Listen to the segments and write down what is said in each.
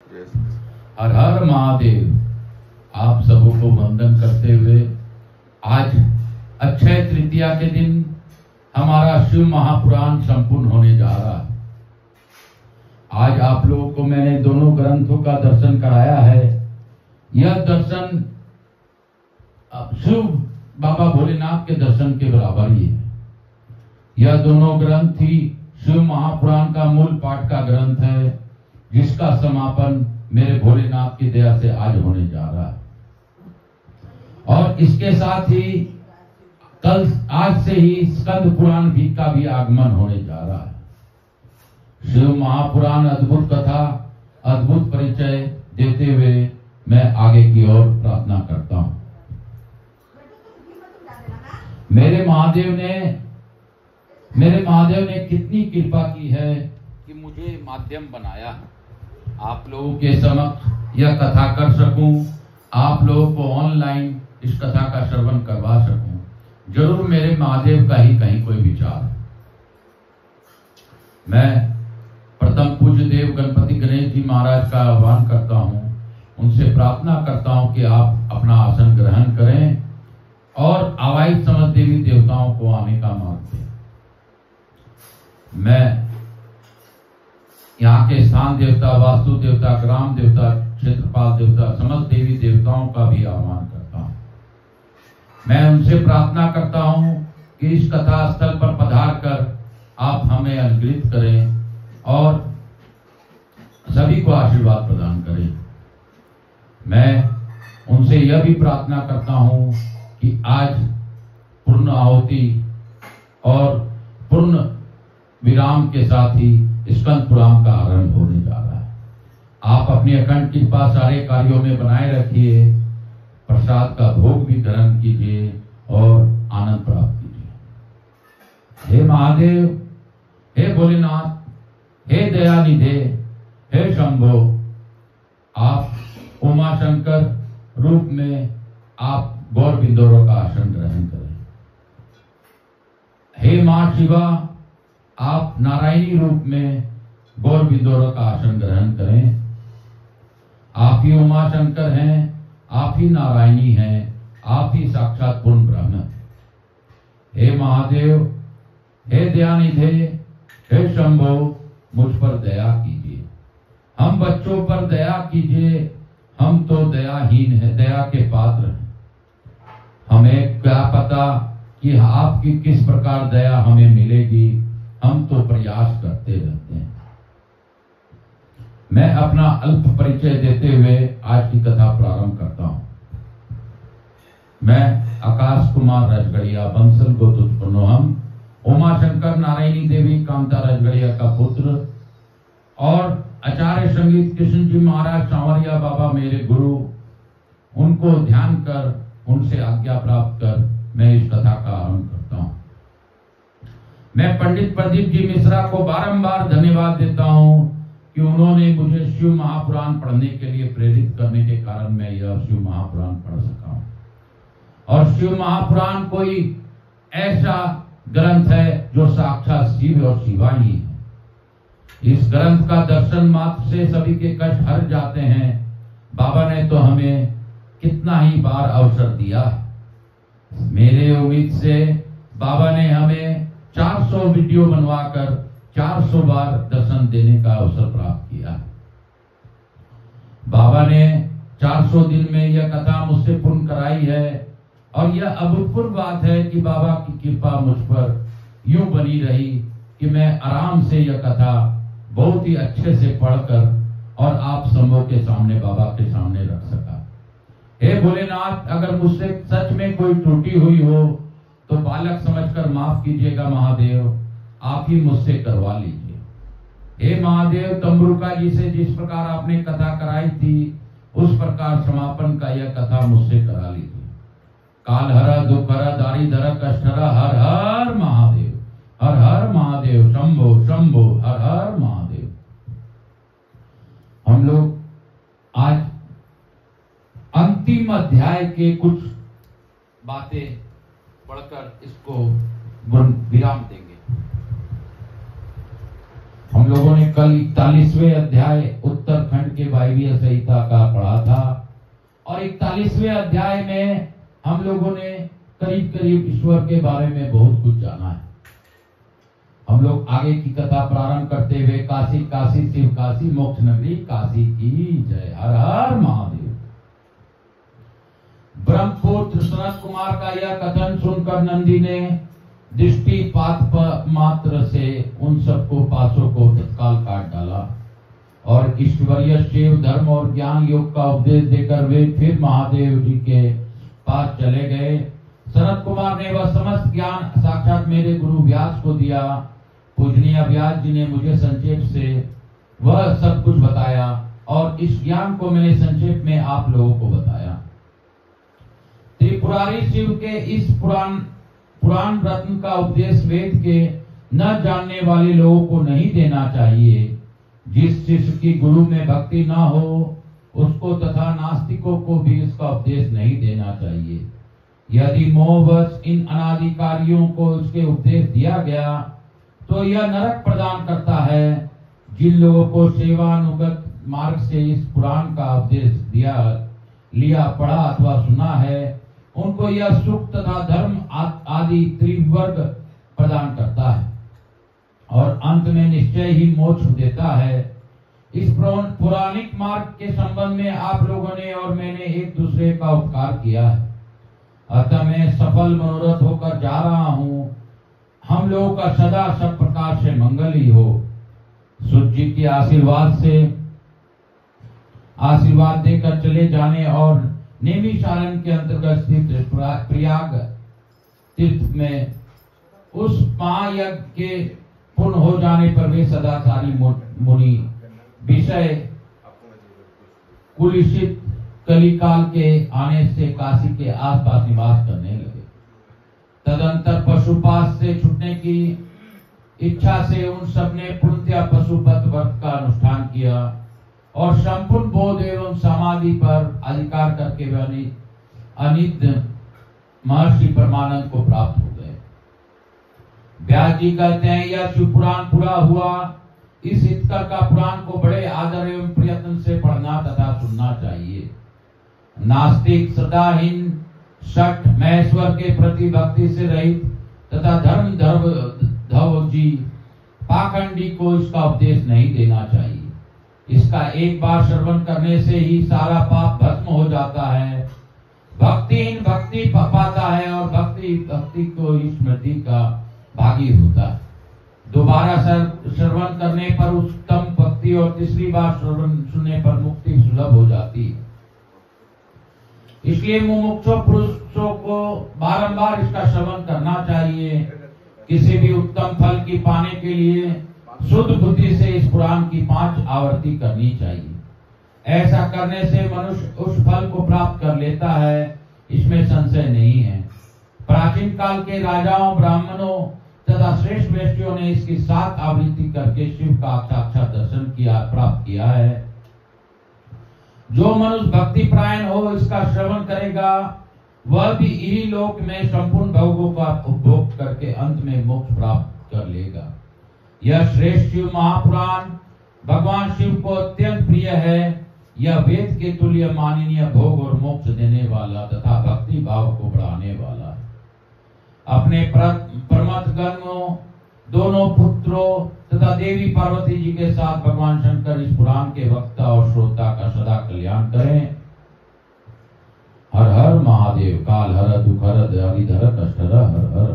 हर हर महादेव। आप सबों को वंदन करते हुए आज अक्षय तृतीया के दिन हमारा शिव महापुराण संपूर्ण होने जा रहा है। आज आप लोगों को मैंने दोनों ग्रंथों का दर्शन कराया है। यह दर्शन शिव बाबा भोलेनाथ के दर्शन के बराबर ही है। यह दोनों ग्रंथ ही शिव महापुराण का मूल पाठ का ग्रंथ है, जिसका समापन मेरे भोलेनाथ की दया से आज होने जा रहा है। और इसके साथ ही कल आज से ही स्कंद पुराण भी का भी आगमन होने जा रहा है। शिव महापुराण अद्भुत कथा, अद्भुत परिचय देते हुए मैं आगे की ओर प्रार्थना करता हूं। मेरे महादेव ने कितनी कृपा की है कि मुझे माध्यम बनाया है, आप लोगों के समक्ष यह कथा कर सकूं, आप लोगों को ऑनलाइन इस कथा का श्रवण करवा सकूं। जरूर मेरे महादेव का ही कहीं कोई विचार है। मैं प्रथम पूज्य देव गणपति गणेश जी महाराज का आह्वान करता हूं, उनसे प्रार्थना करता हूं कि आप अपना आसन ग्रहण करें और आवाहित समस्त देवी देवताओं को आने का मार्ग दें। मैं यहाँ के स्थान देवता, वास्तु देवता, ग्राम देवता, क्षेत्रपाल देवता, समस्त देवी देवताओं का भी आह्वान करता हूँ। मैं उनसे प्रार्थना करता हूँ कि इस कथा स्थल पर पधार कर आप हमें अनुग्रहित करें और सभी को आशीर्वाद प्रदान करें। मैं उनसे यह भी प्रार्थना करता हूँ कि आज पूर्ण आहुति और पूर्ण विराम के साथ ही स्कंद पुराण का आरंभ होने जा रहा है। आप अपनी अखंड कृपा सारे कार्यों में बनाए रखिए, प्रसाद का भोग भी ग्रहण कीजिए और आनंद प्राप्त कीजिए। हे महादेव, हे भोलेनाथ, हे दयानिधे, हे शंभो, आप उमा शंकर रूप में आप गौर बिंदोरों का आसन ग्रहण करें। हे मां शिवा, आप नारायणी रूप में गौर बिंदोरों का आसन ग्रहण करें। आप ही उमा शंकर हैं, आप ही नारायणी हैं, आप ही साक्षात पूर्ण ब्रह्म। हे महादेव, हे दयानिधे, हे शंभो, मुझ पर दया कीजिए। हम बच्चों पर दया कीजिए, हम तो दयाहीन हैं, दया के पात्र हैं। हमें क्या पता कि आपकी किस प्रकार दया हमें मिलेगी, हम तो प्रयास करते रहते हैं। मैं अपना अल्प परिचय देते हुए आज की कथा प्रारंभ करता हूं। मैं आकाश कुमार रजगड़िया बंसल गोत्रोत्पन्नो हम उमा शंकर नारायणी देवी कांता रजगड़िया का पुत्र और आचार्य संगीत कृष्ण जी महाराज सांवरिया बाबा मेरे गुरु, उनको ध्यान कर उनसे आज्ञा प्राप्त कर मैं इस कथा का आरंभ करता हूं। मैं पंडित प्रदीप जी मिश्रा को बारंबार धन्यवाद देता हूं कि उन्होंने मुझे शिव महापुराण पढ़ने के लिए प्रेरित करने के कारण मैं यह शिव महापुराण पढ़ सका हूं। और शिव महापुराण कोई ऐसा ग्रंथ है जो साक्षात शिव और शिवा ही है। इस ग्रंथ का दर्शन मात्र से सभी के कष्ट हट जाते हैं। बाबा ने तो हमें कितना ही बार अवसर दिया। मेरे उम्मीद से बाबा ने हमें 400 वीडियो बनवाकर 400 बार दर्शन देने का अवसर प्राप्त किया। बाबा ने 400 दिन में यह कथा मुझसे पूर्ण कराई है और यह अभूतपूर्व बात है कि बाबा की कृपा मुझ पर यूं बनी रही कि मैं आराम से यह कथा बहुत ही अच्छे से पढ़कर और आप सबों के सामने, बाबा के सामने रख सका। हे भोलेनाथ, अगर मुझसे सच में कोई त्रुटि हुई हो तो बालक समझकर माफ कीजिएगा महादेव, आप ही मुझसे करवा लीजिए। हे महादेव, तंबुरुका जी से जिस प्रकार आपने कथा कराई थी उस प्रकार समापन का यह कथा मुझसे करा लीजिए। काल हरा, दुख हरा, दारी धरा, कष्ट हरा, हर हर महादेव, हर हर महादेव, शंभो शंभो, हर हर महादेव। हम लोग आज अंतिम अध्याय के कुछ बातें पढ़कर इसको विराम देंगे। हम लोगों ने कल 41वें अध्याय उत्तरखंड के वायवीय संहिता का पढ़ा था और 41वें अध्याय में हम लोगों ने करीब करीब ईश्वर के बारे में बहुत कुछ जाना है। हम लोग आगे की कथा प्रारंभ करते हुए काशी काशी शिव काशी मोक्ष नगरी काशी की जय, हर हर महादेव। ब्रह्मपुत्र सनत कुमार का यह कथन सुनकर नंदी ने दृष्टिपात मात्र से उन सबको पासों को तत्काल काट डाला और ईश्वरीय शिव धर्म और ज्ञान योग का उपदेश देकर वे फिर महादेव जी के पास चले गए। सनत कुमार ने वह समस्त ज्ञान साक्षात मेरे गुरु व्यास को दिया। पूजनीय व्यास जी ने मुझे संक्षेप से वह सब कुछ बताया और इस ज्ञान को मैंने संक्षेप में आप लोगों को बताया। त्रिपुरारी शिव के इस पुराण रत्न का उपदेश वेद के न जानने वाले लोगों को नहीं देना चाहिए। जिस शिष्य की गुरु में भक्ति न हो उसको तथा नास्तिकों को भी इसका उपदेश नहीं देना चाहिए। यदि मोहवश इन अनाधिकारियों को उसके उपदेश दिया गया तो यह नरक प्रदान करता है। जिन लोगों को सेवानुगत मार्ग से इस पुराण का उपदेश लिया पढ़ा अथवा सुना है उनको यह सुख तथा धर्म आदि त्रिवर्ग प्रदान करता है और अंत में निश्चय ही मोक्ष देता है। इस पौराणिक मार्ग के संबंध में आप लोगों ने और मैंने एक दूसरे का उपकार किया है, अतः मैं सफल मनोरथ होकर जा रहा हूँ। हम लोगों का सदा सब प्रकार से मंगल ही हो। सूर्य जी के आशीर्वाद देकर चले जाने और नेमिशारण के अंतर्गत स्थित प्रयाग तीर्थ में उस महायज्ञ के पूर्ण हो जाने पर वे सदाचारी मुनि विषय कुलुषित कलिकाल के आने से काशी के आसपास निवास करने लगे। तदंतर पशुपास से छूटने की इच्छा से उन सब ने पूर्णतया पशुपत व्रत का अनुष्ठान किया और संपूर्ण बोध एवं समाधि पर अधिकार करके वे अनिद्य महर्षि परमानंद को प्राप्त हो गए। व्यास जी कहते हैं यह शिव पुराण पूरा हुआ। इस हितकर का पुराण को बड़े आदर एवं प्रयत्न से पढ़ना तथा सुनना चाहिए। नास्तिक सदाहीन शठ महेश्वर के प्रति भक्ति से रहित तथा धर्म जी पाखंडी को इसका उपदेश नहीं देना चाहिए। इसका एक बार श्रवण करने से ही सारा पाप भस्म हो जाता है। भक्तिहीन भक्ति पाता है और भक्ति को ही स्मृति का भागी होता है। दोबारा श्रवण करने पर उत्तम भक्ति और तीसरी बार श्रवण सुनने पर मुक्ति सुलभ हो जाती है। इसलिए मुमुक्षु पुरुषों को बारंबार इसका श्रवण करना चाहिए। किसी भी उत्तम फल की पाने के लिए शुद्ध बुद्धि से इस पुराण की 5 आवर्ती करनी चाहिए। ऐसा करने से मनुष्य उस फल को प्राप्त कर लेता है, इसमें संशय नहीं है। प्राचीन काल के राजाओं ब्राह्मणों तथा श्रेष्ठ व्यक्तियों ने इसकी 7 आवृत्ति करके शिव का साक्षात दर्शन प्राप्त किया है। जो मनुष्य भक्ति परायण हो इसका श्रवण करेगा वह भी इसी लोक में संपूर्ण भोगों का उपभोग करके अंत में मोक्ष प्राप्त कर लेगा। यह श्रेष्ठ शिव महापुराण भगवान शिव को अत्यंत प्रिय है। यह वेद के तुल्य माननीय भोग और मोक्ष देने वाला तथा भक्ति भाव को बढ़ाने वाला है। अपने परमत गणों दोनों पुत्रों तथा देवी पार्वती जी के साथ भगवान शंकर इस पुराण के वक्ता और श्रोता का सदा कल्याण करें। हर हर महादेव। काल हर दुख हर हरिधर कष्ट हर हर।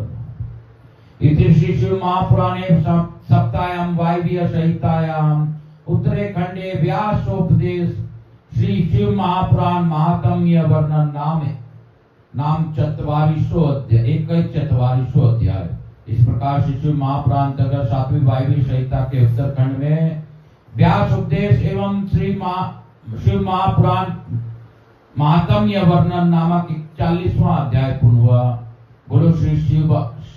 इति श्री शिव महापुराणे सप्तायाम वायवीय संहितायाम उत्तराखंडे व्यासोपदेश श्री शिव महापुराण महात्म्य वर्णन नाम 41वां अध्याय। इस प्रकार से शिव महापुराण अंतर्गत 7वीं वायवीय संहिता के उत्तरखंड में व्यास उपदेश एवं शिव महापुराण महात्म्य वर्णन नामक 41वां अध्याय पूर्ण हुआ। बोलो श्री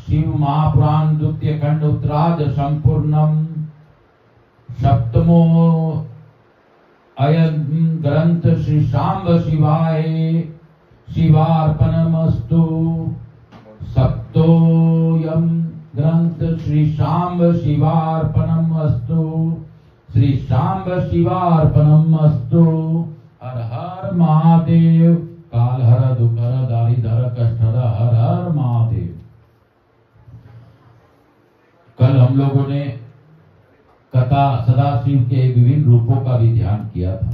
शिव महापुराण द्वितीय खंड उत्तरार्ध संपूर्णम। सप्तमो अयं ग्रंथ श्री शांब शिवाय शिवार्पणमस्तु। सप्तोयम ग्रंथ श्री शांब शिवार्पणमस्तु। श्री शांब शिवार्पणमस्तु। हर हर महादेव। काल हर दुख हर दारिद्र कष्ट हर हर महादेव। कल हम लोगों ने कथा सदाशिव के विभिन्न रूपों का भी ध्यान किया था।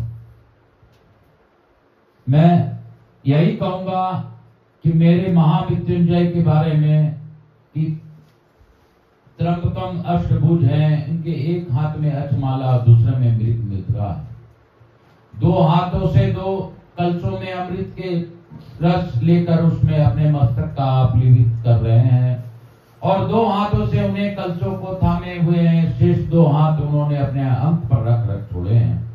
मैं यही कहूंगा कि मेरे महामृत्युंजय के बारे में कि त्र्यंबकम अष्टभुज हैं, इनके एक हाथ में अक्षमाला दूसरे में मृग मुद्रा है। दो हाथों से दो कलशों में अमृत के रस लेकर उसमें अपने मस्तक का अपलीवित कर रहे हैं और दो हाथों से उन्हें कलशों को थामे हुए हैं। शेष दो हाथ उन्होंने अपने अंक पर रख छोड़े हैं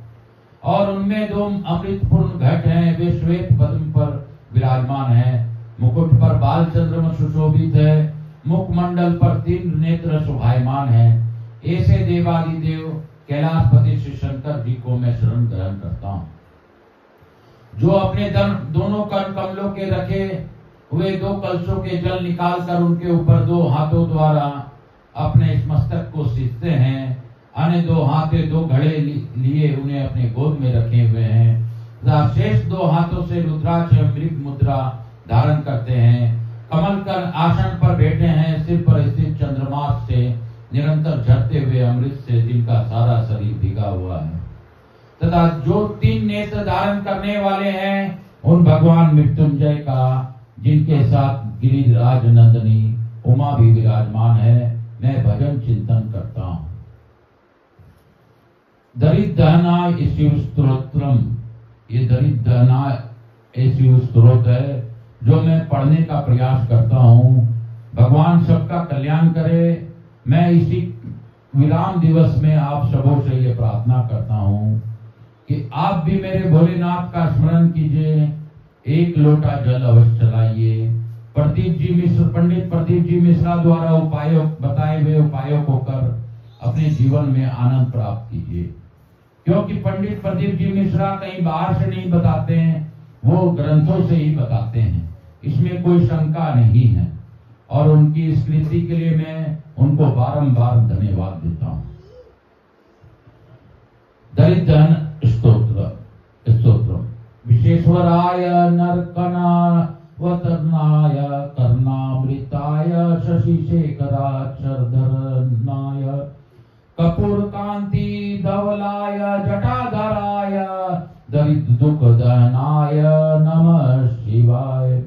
और उनमें दो अमृतपूर्ण घट हैं। वे श्वेत पद्म पर विराजमान हैं। मुकुट पर बाल चंद्रमा सुशोभित है। मुखमंडल पर तीन नेत्र शोभायमान है। ऐसे देवादिदेव कैलाशपति श्री शंकर जी को मैं शरण ग्रहण करता हूँ, जो अपने दोनों कर कमलों के रखे हुए दो कलशों के जल निकालकर उनके ऊपर दो हाथों द्वारा अपने इस मस्तक को सींचते हैं। अन्य दो हाथों दो घड़े लिए उन्हें अपने गोद में रखे हुए हैं। शेष दो हाथों से रुद्राक्ष मृग मुद्रा धारण करते हैं। कमल कर आसन पर बैठे हैं। सिर पर स्थित चंद्रमा से निरंतर झरते हुए अमृत से जिनका सारा शरीर भीगा हुआ है तथा जो तीन नेत्र धारण करने वाले हैं उन भगवान मृत्युंजय का, जिनके साथ गिरिराज नंदनी उमा भी विराजमान है, मैं भजन चिंतन करता हूँ। दरिद्रनाय शिव स्तोत्रम, ये दरिद्रनाय शिव स्तोत्र है जो मैं पढ़ने का प्रयास करता हूँ। भगवान सबका कल्याण करे। मैं इसी विराम दिवस में आप सबों से ये प्रार्थना करता हूँ कि आप भी मेरे भोलेनाथ का स्मरण कीजिए। एक लोटा जल अवश्य चलाइए। पंडित प्रदीप जी मिश्रा द्वारा बताए हुए उपायों को कर अपने जीवन में आनंद प्राप्त कीजिए, क्योंकि पंडित प्रदीप जी मिश्रा कहीं बाहर से नहीं बताते हैं, वो ग्रंथों से ही बताते हैं। इसमें कोई शंका नहीं है और उनकी स्मृति के लिए मैं उनको बारंबार धन्यवाद देता हूँ। दरिद्रन स्तोत्र विश्वेश्वराय नरकनावतरणाय कर्णामृताय शशिशेखराक्षरधरनाय कपूर कांति धवलाय जटाधराय दरिद्र दुख दहनाय नमः शिवाय।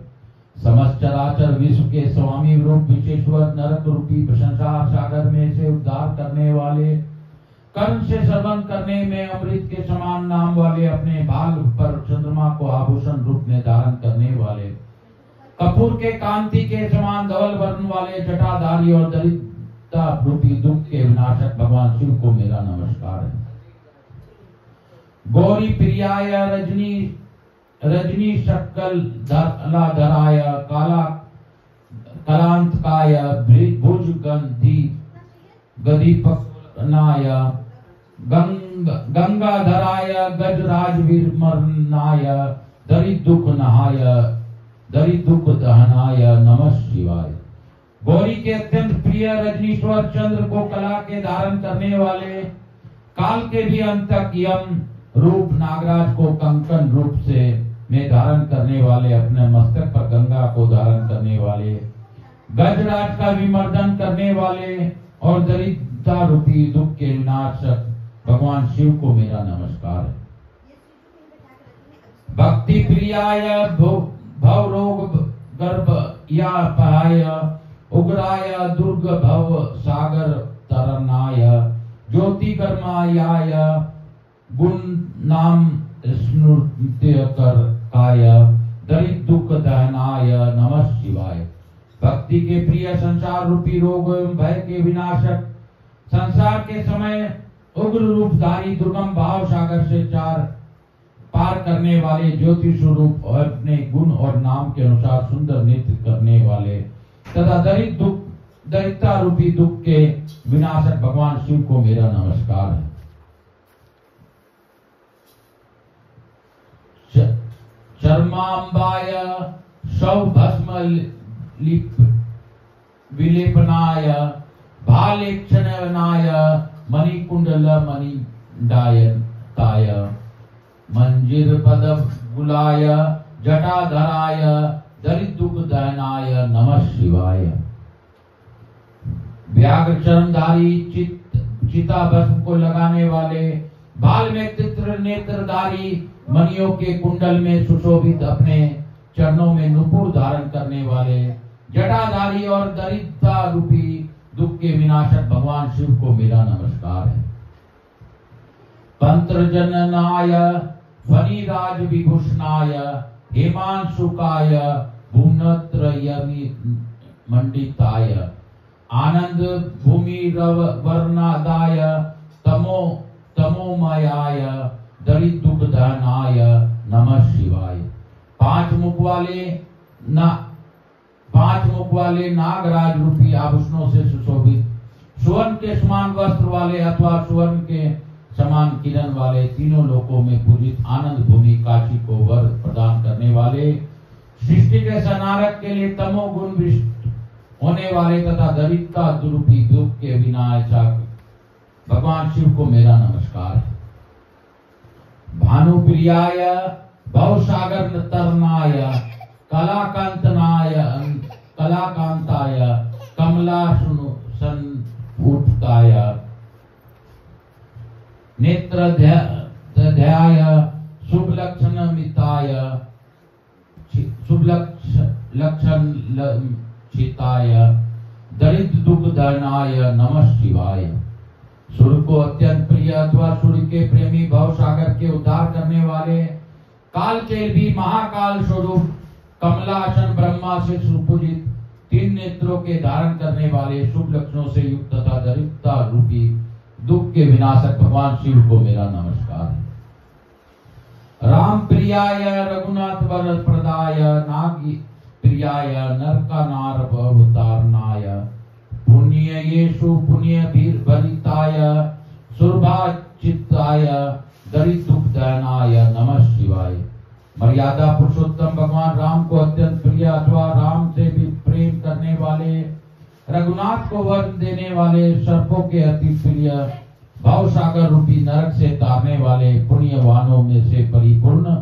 समस्त चराचर विश्व के स्वामी रूप विशेश्वर नरक रूपी संसार सागर में से उद्धार करने वाले, कर्म से श्रवण करने में अमृत के समान नाम वाले, अपने बाल पर चंद्रमा को आभूषण रूप में धारण करने वाले, कपूर के कांति के समान धवल वर्ण वाले, जटाधारी और दरिद्रता रूपी दुख के विनाशक भगवान शिव को मेरा नमस्कार है। गौरी प्रियाय रजनी शक्ल धराय कलांतकाय भुज गंधी गदीपकनाय गंगाधराय गजराज विमरनाय दरिदुख दहनाय नमः शिवाय। गौरी के अत्यंत प्रिय रजनीश्वर चंद्र को कला के धारण करने वाले, काल के भी अंतक यम रूप नागराज को कंकन रूप से में धारण करने वाले, अपने मस्तक पर गंगा को धारण करने वाले, गजराज का विमर्दन करने वाले और दरिद्रता रूपी दुख के विनाशक भगवान शिव को मेरा नमस्कार है। भक्ति प्रियाय भव रोग गर्भ या पहाय उग्राय दुर्ग भव सागर तरनाय ज्योति कर्माय गुण नाम स्मृत्य कर काय दरिद्र दुख दहनाय नमः शिवाय। भक्ति के प्रिय संसार रूपी रोग एवं भय के विनाशक, संसार के समय उग्र रूपधारी दुर्गम भाव सागर से पार करने वाले, ज्योति स्वरूप और अपने गुण और नाम के अनुसार सुंदर नृत्य करने वाले तथा दरिद्रता रूपी दुख के विनाशक भगवान शिव को मेरा नमस्कार है। चर्मांबाय सौभस्म विलेपनाय भालेक्षणाय मणिकुंडल डायताय मंजिर पद गुलाय जटाधराय दरिद्रुपदयनाय नमः शिवाय। व्याघ्र चरणधारी चिता भस्म को लगाने वाले बाल में चित्र नेत्रधारी मणियों के कुंडल में सुशोभित अपने चरणों में नुपुर धारण करने वाले जटाधारी और दरिद्रता रूपी दुख के विनाशक भगवान शिव को मेरा नमस्कार है। पंत्र जननाय फणिराज विभूषणाय हेमांशुकाय भूनत्र यमी मंडिताय आनंद भूमि वर्णादाय तमोमयाय दरिद्रुपदयनाय नमः शिवाय। पांच मुख वाले नागराज रूपी आभूषणों से सुशोभित स्वर्ण के समान वस्त्र वाले अथवा स्वर्ण के समान किरण वाले तीनों लोकों में पूजित आनंद भूमि काशी को वर प्रदान करने वाले सृष्टि के संहारक के लिए तमोगुण विशिष्ट होने वाले तथा दरिद्रता रूपी दुख के विनाशक भगवान शिव को मेरा नमस्कार है। भानुप्रियाय भवसागर तरनाय कलाकांताय कमलासनोत्ताय नेत्रध्याय शुभलक्षणमिताय शुभलक्षणलक्षिताय दरिद्रुपदयनाय नमः शिवाय। सूर्य को अत्यंत प्रिय अथवा सूर्य के प्रेमी भवसागर के उद्धार करने वाले काल के भी महाकाल स्वरूप कमलासन ब्रह्मा से सुपूजित तीन नेत्रों के धारण करने वाले शुभ लक्षणों से युक्त तथा दरिद्रता रूपी दुख के विनाशक भगवान शिव को मेरा नमस्कार है। राम प्रियाय रघुनाथ वर प्रदाय नागी प्रियाय नरकानार अवतारनाय पुण्य येषु पुण्य भरिताय सुरभाचिताय दरिद्रुपदयनाय नमः शिवाय। मर्यादा पुरुषोत्तम भगवान राम को अत्यंत प्रिय अथवा राम से भी प्रेम करने वाले रघुनाथ को वर्ण देने वाले सर्पों के अति प्रिय भवसागर रूपी नरक से तारने वाले पुण्यवानों में से परिपूर्ण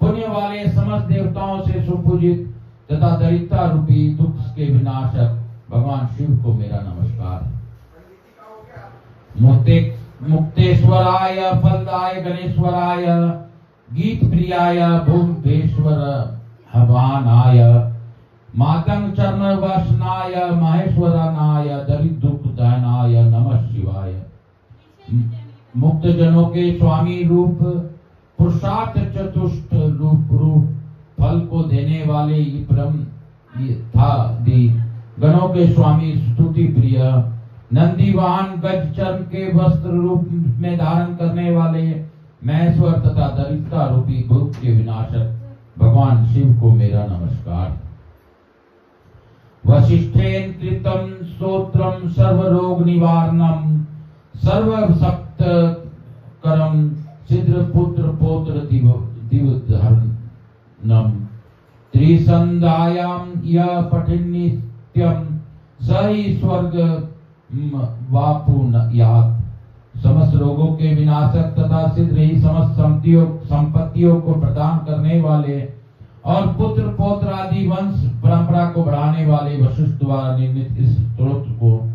पुण्य वाले समस्त देवताओं से सुपूजित तथा दरिद्रता रूपी दुख के विनाशक भगवान शिव को मेरा नमस्कार है। मुक्तेश्वराय फलदाय गणेश्वराय गीत प्रियाय भूमेश्वर हवानाय मातंग चरण वसनाय महेश्वरनाय दरिद्रुपदयनाय नमः शिवाय। मुक्त जनों के स्वामी रूप पुरुषार्थ चतुष्ट रूप फल को देने वाले गणों के स्वामी स्तुति प्रिय नंदी वाहन गज चर्म के वस्त्र रूप में धारण करने वाले महेश्वर तथा दरिद्रता रूपी भूख के विनाशक भगवान शिव को मेरा नमस्कार। वशिष्ठेन कृतं स्तोत्रम सर्वरोग निवारणम सर्वसप्त करम सिद्ध पुत्र पौत्र दिवधर्नम त्रिसंध्यायाम यह पठिनित्यम सही स्वर्ग वापुनयात्। समस्त रोगों के विनाशक तथा सिद्ध ही समस्त संपत्तियों को प्रदान करने वाले और पुत्र पौत्र आदि वंश परंपरा को बढ़ाने वाले वशिष्ठ द्वारा निर्मित इस स्तोत्र को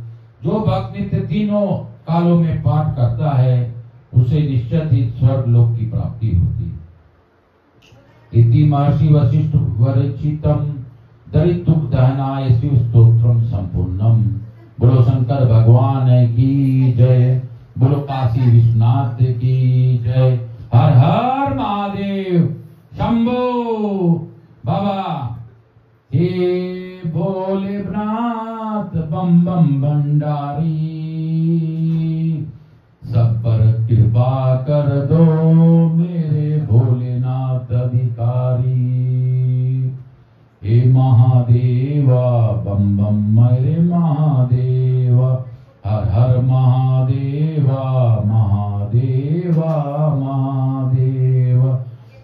जो भक्त नित्य तीनों कालों में पाठ करता है उसे निश्चित ही स्वर्ग लोक की प्राप्ति होती है। इति महर्षि वशिष्ठ विरचितम दरिद्रुपदयनाय शिव स्तोत्रम संपूर्णम। बोलो शंकर भगवान की जय, बोलो काशी विश्वनाथ की जय। हर हर महादेव शंभो बाबा। हे भोलेनाथ बम बम भंडारी सब पर कृपा कर दो मेरे भोलेनाथ अधिकारी। हे महादेवा बम बम मेरे महादेवा, हर हर महादेवा महादेवा महादेवा।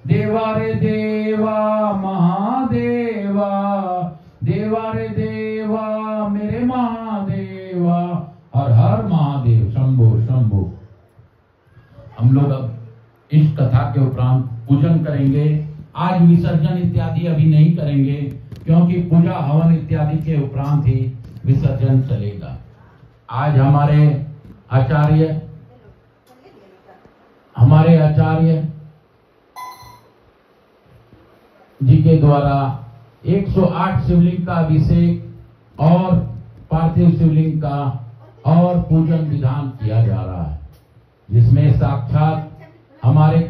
देवा रे देवा महादेवा, देवा रे देवा मेरे महादेवा, हर हर महादेव शंभो शंभो। इस कथा के उपरांत पूजन करेंगे। आज विसर्जन इत्यादि अभी नहीं करेंगे, क्योंकि पूजा हवन इत्यादि के उपरांत ही विसर्जन चलेगा। आज हमारे आचार्य जी के द्वारा 108 शिवलिंग का अभिषेक और पार्थिव शिवलिंग का और पूजन विधान किया जा रहा है, जिसमें साक्षात हमारे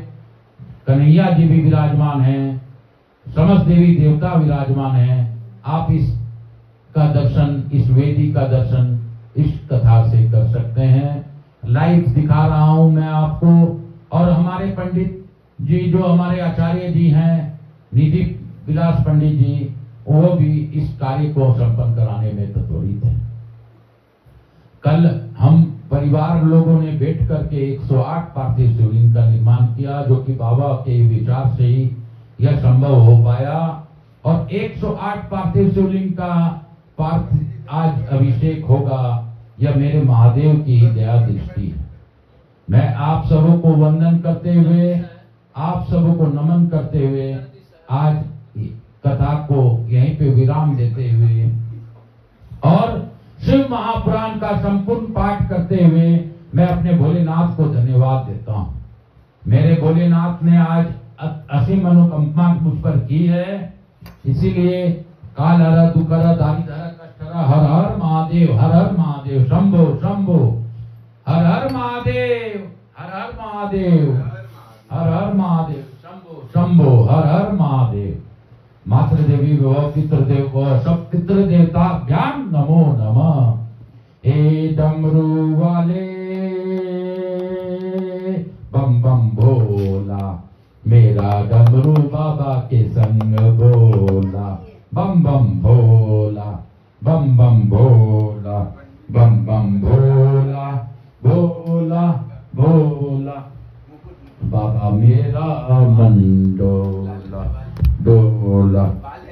कन्हैया जी भी विराजमान हैं, समस्त देवी देवता विराजमान हैं। आप इसका दर्शन, इस वेदी का दर्शन इस कथा से कर सकते हैं। लाइव दिखा रहा हूं मैं आपको, और हमारे पंडित जी जो हमारे आचार्य जी हैं, निधि विलास पंडित जी, वो भी इस कार्य को संपन्न कराने में तत्परित हैं। कल हम परिवार लोगों ने बैठ करके 108 पार्थिव शिवलिंग का निर्माण किया, जो कि बाबा के विचार से ही यह संभव हो पाया। और 108 पार्थिव शिवलिंग का आज अभिषेक होगा, यह मेरे महादेव की दया दृष्टि है। मैं आप सबों को वंदन करते हुए, आप सबों को नमन करते हुए आज कथा को यहीं पे विराम देते हुए और शिव महापुराण का संपूर्ण पाठ करते हुए मैं अपने भोलेनाथ को धन्यवाद देता हूं। मेरे भोलेनाथ ने आज असीम अनुकंपा मुझ पर की है, इसीलिए काल हर दुख हर दारिद्र हर कष्ट हर, हर हर महादेव, हर हर महादेव, शंभो शंभो, हर हर महादेव, हर हर महादेव, हर हर महादेव, शंभो शंभो, हर हर महादेव। मातृ देवी भव, पितृ देव भव, सब पितृ देवताभ्याम नमो नमः। हे डमरू वाले बम बम भोला, मेरा डमरू बाबा के संग बोला। बम बम भोला, बम बम भोला, बम बम भोला, भोला भोला, बाबा मेरा मंडोला डोला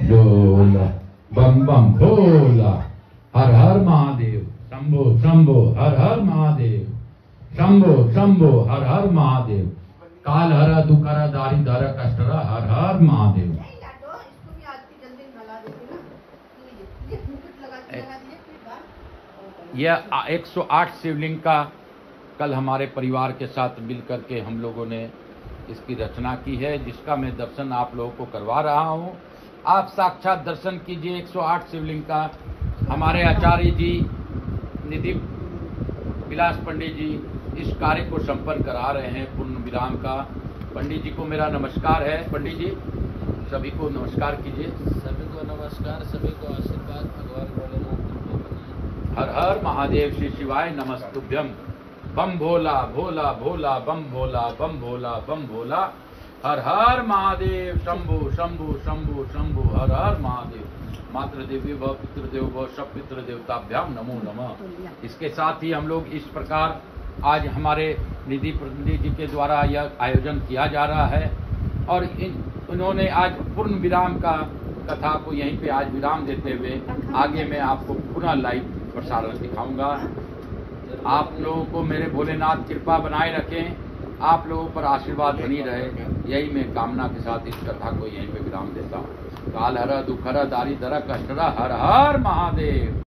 डोला, बम बम भोला। हर हर महादेव, शंभो शंभो, हर हर महादेव, शंभो शंभो, हर हर महादेव। काल हर दुख हर दारिद्र हर कष्ट हर हर महादेव। यह 108 शिवलिंग का कल हमारे परिवार के साथ मिल करके हम लोगों ने इसकी रचना की है, जिसका मैं दर्शन आप लोगों को करवा रहा हूं। आप साक्षात दर्शन कीजिए 108 शिवलिंग का। हमारे आचार्य जी निधि विलास पंडित जी इस कार्य को संपन्न करा रहे हैं पूर्ण विराम का। पंडित जी को मेरा नमस्कार है। पंडित जी सभी को नमस्कार कीजिए। सभी को नमस्कार, सभी को आशीर्वाद भगवान भोलेनाथ। हर हर महादेव, श्री शिवाय नमस्तुभ्यम। बम भोला भोला भोला, बम भोला बम भोला बम भोला, हर हर महादेव, शंभु शंभु शंभु शंभु, हर हर महादेव। मातृ देवी भव, पितृदेव भव, सब पितृ देवताभ्याम नमो नमः। इसके साथ ही हम लोग इस प्रकार आज हमारे निधि प्रतिनिधि जी के द्वारा यह आयोजन किया जा रहा है, और उन्होंने आज पूर्ण विराम का कथा को यहीं पे आज विराम देते हुए आगे मैं आपको पुनः लाइव प्रसारण दिखाऊंगा। आप लोगों को मेरे भोलेनाथ कृपा बनाए रखें, आप लोगों पर आशीर्वाद बनी रहे, यही मैं कामना के साथ इस कथा को यहीं पे विराम देता हूँ। काल हर दुख हर दारिद्र हर कष्ट हर हर महादेव।